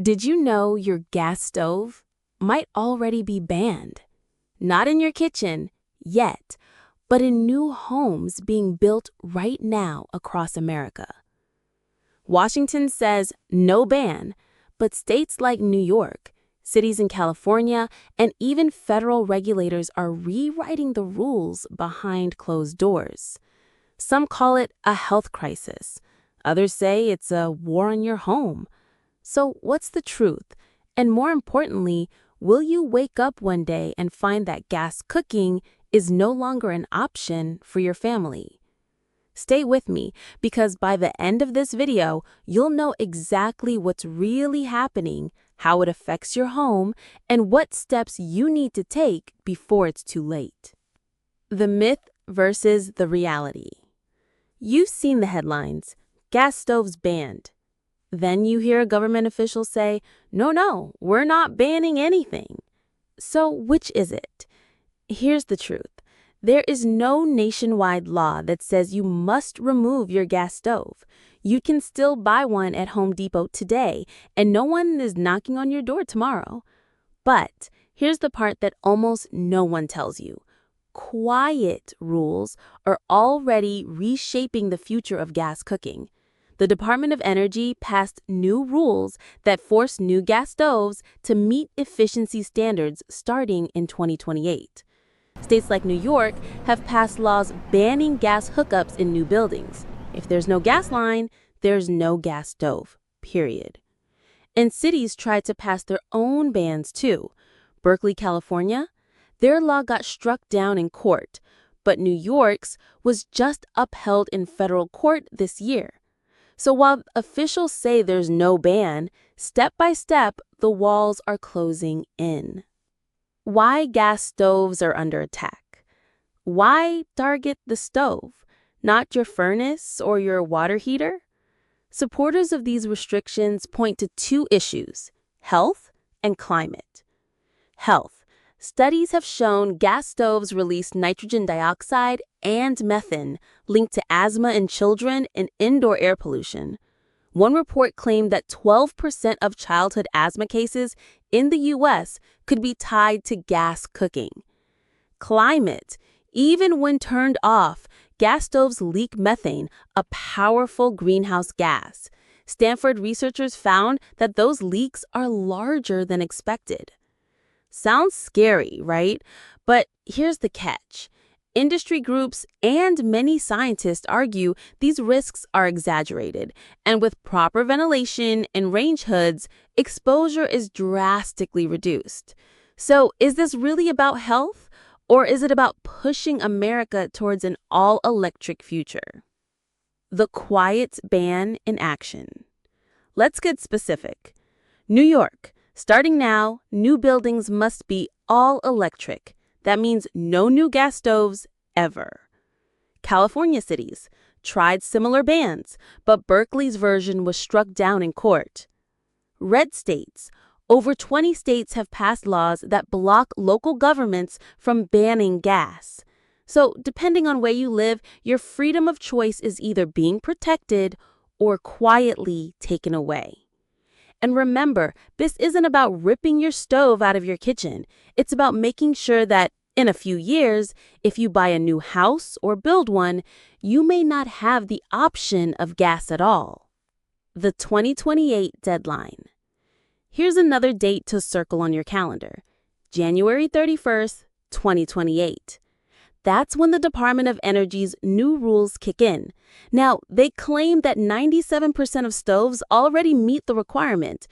Did you know your gas stove might already be banned? Not in your kitchen, yet, but in new homes being built right now across America. Washington says no ban, but states like New York, cities in California, and even federal regulators are rewriting the rules behind closed doors. Some call it a health crisis. Others say it's a war on your home. So what's the truth? And more importantly, will you wake up one day and find that gas cooking is no longer an option for your family? Stay with me, because by the end of this video, you'll know exactly what's really happening, how it affects your home, and what steps you need to take before it's too late. The myth versus the reality. You've seen the headlines, gas stoves banned. Then you hear a government official say, no, we're not banning anything. So which is it? Here's the truth. There is no nationwide law that says you must remove your gas stove. You can still buy one at Home Depot today, and no one is knocking on your door tomorrow. But here's the part that almost no one tells you. Quiet rules are already reshaping the future of gas cooking. The Department of Energy passed new rules that force new gas stoves to meet efficiency standards starting in 2028. States like New York have passed laws banning gas hookups in new buildings. If there's no gas line, there's no gas stove, period. And cities tried to pass their own bans too. Berkeley, California, their law got struck down in court, but New York's was just upheld in federal court this year. So while officials say there's no ban, step by step, the walls are closing in. Why gas stoves are under attack? Why target the stove, not your furnace or your water heater? Supporters of these restrictions point to two issues: health and climate. Health. Studies have shown gas stoves release nitrogen dioxide and methane linked to asthma in children and indoor air pollution. One report claimed that 12% of childhood asthma cases in the U.S. could be tied to gas cooking. Climate. Even when turned off, gas stoves leak methane, a powerful greenhouse gas. Stanford researchers found that those leaks are larger than expected. Sounds scary, right? But here's the catch. Industry groups and many scientists argue these risks are exaggerated, and with proper ventilation and range hoods, exposure is drastically reduced. So is this really about health, or is it about pushing America towards an all-electric future? The quiet ban in action. Let's get specific. New York. Starting now, new buildings must be all electric. That means no new gas stoves ever. California cities tried similar bans, but Berkeley's version was struck down in court. Red states. Over 20 states have passed laws that block local governments from banning gas. So, depending on where you live, your freedom of choice is either being protected or quietly taken away. And remember, this isn't about ripping your stove out of your kitchen. It's about making sure that in a few years, if you buy a new house or build one, you may not have the option of gas at all. The 2028 deadline. Here's another date to circle on your calendar: January 31st, 2028. That's when the Department of Energy's new rules kick in. Now, they claim that 97% of stoves already meet the requirement.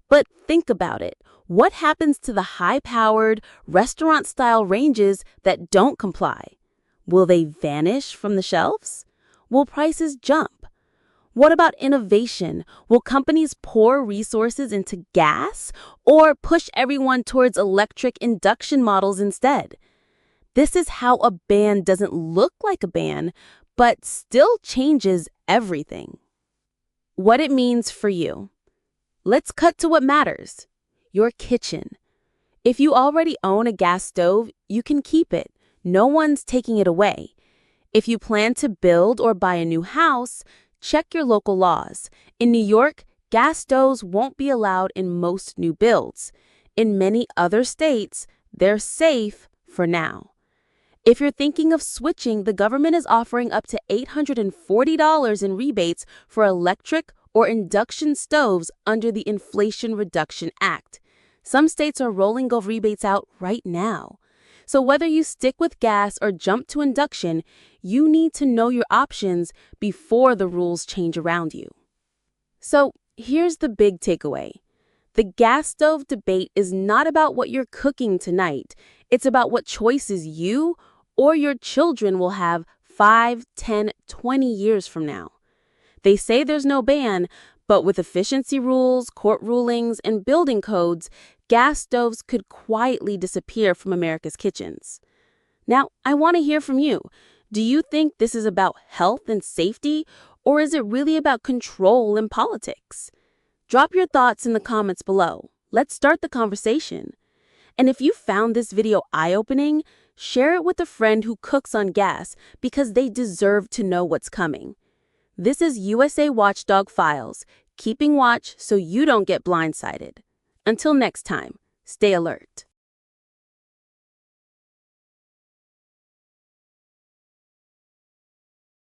But think about it. What happens to the high-powered, restaurant-style ranges that don't comply? Will they vanish from the shelves? Will prices jump? What about innovation? Will companies pour resources into gas or push everyone towards electric induction models instead? This is how a ban doesn't look like a ban, but still changes everything. What it means for you. Let's cut to what matters: your kitchen. If you already own a gas stove, you can keep it. No one's taking it away. If you plan to build or buy a new house, check your local laws. In New York, gas stoves won't be allowed in most new builds. In many other states, they're safe for now. If you're thinking of switching, the government is offering up to $840 in rebates for electric or induction stoves under the Inflation Reduction Act. Some states are rolling those rebates out right now. So whether you stick with gas or jump to induction, you need to know your options before the rules change around you. So here's the big takeaway. The gas stove debate is not about what you're cooking tonight. It's about what choices you or your children will have 5, 10, 20 years from now. They say there's no ban, but with efficiency rules, court rulings, and building codes, gas stoves could quietly disappear from America's kitchens. Now, I want to hear from you. Do you think this is about health and safety, or is it really about control and politics? Drop your thoughts in the comments below. Let's start the conversation. And if you found this video eye-opening, share it with a friend who cooks on gas because they deserve to know what's coming. This is USA Watchdog Files, keeping watch so you don't get blindsided. Until next time, stay alert.